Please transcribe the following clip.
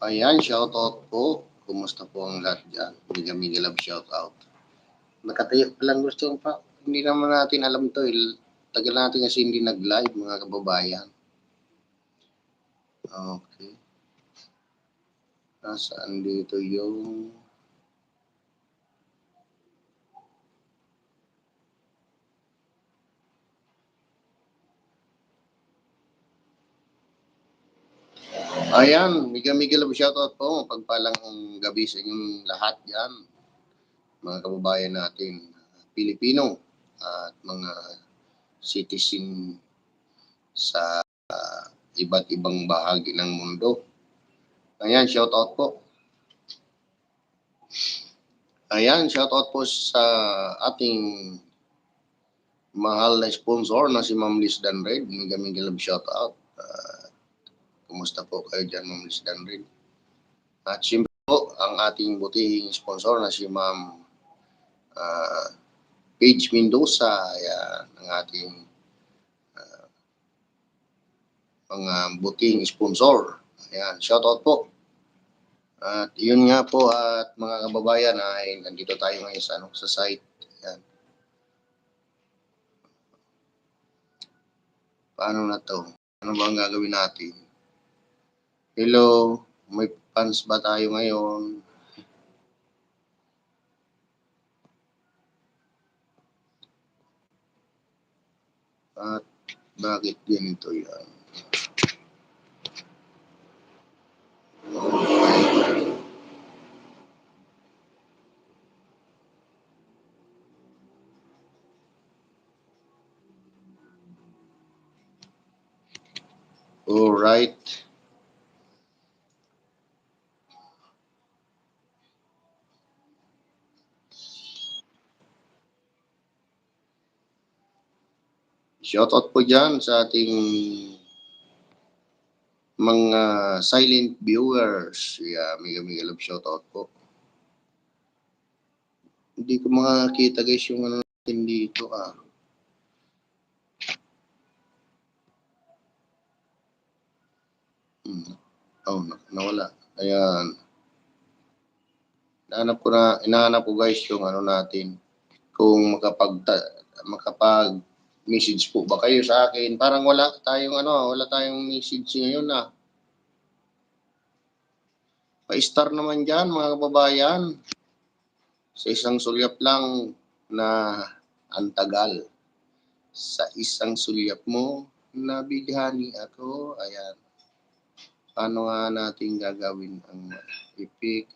Ayan, shoutout po. Kumusta po ang lahat dyan? Mega love shoutout. Nakatayo pa lang gusto pa. Hindi naman natin alam to. Tagal natin kasi hindi nag-live mga kababayan. Okay. Nasaan dito yung... Ayan, mega love shoutout po. Pagpalang gabi sa inyong lahat yan. Mga kababayan natin, Pilipino at mga citizen sa iba't ibang bahagi ng mundo. Ayan, shoutout po. Ayan, shoutout po sa ating mahal na sponsor na si Ma'am Liz Danred. Mega love shoutout. Kumusta po kayo dyan, Ma'am Liz Danred? At siyempre po, ang ating butihing sponsor na si Ma'am Paige Mendoza. Ayan, ang ating mga butihing sponsor. Ayan, shoutout po. At yun nga po at mga kababayan ay nandito tayo ngayon sa site. Ayan. Paano na to? Ano ba ang gagawin natin? Hello, may fans ba tayo ngayon? At bakit ganito yan? Alright. Shoutout po dyan sa ating mga silent viewers. Yeah, mega love shoutout po. Hindi ko makakita guys yung ano natin dito Oh, nawala. Ayan. Inahanap ko guys yung ano natin. Kung makapag-message po ba kayo sa akin. Parang wala tayong message ngayon Pa-star naman dyan mga kababayan. Sa isang sulyap lang na antagal. Sa isang sulyap mo, nabighani ako. Ayan. Paano nga natin gagawin ang epic?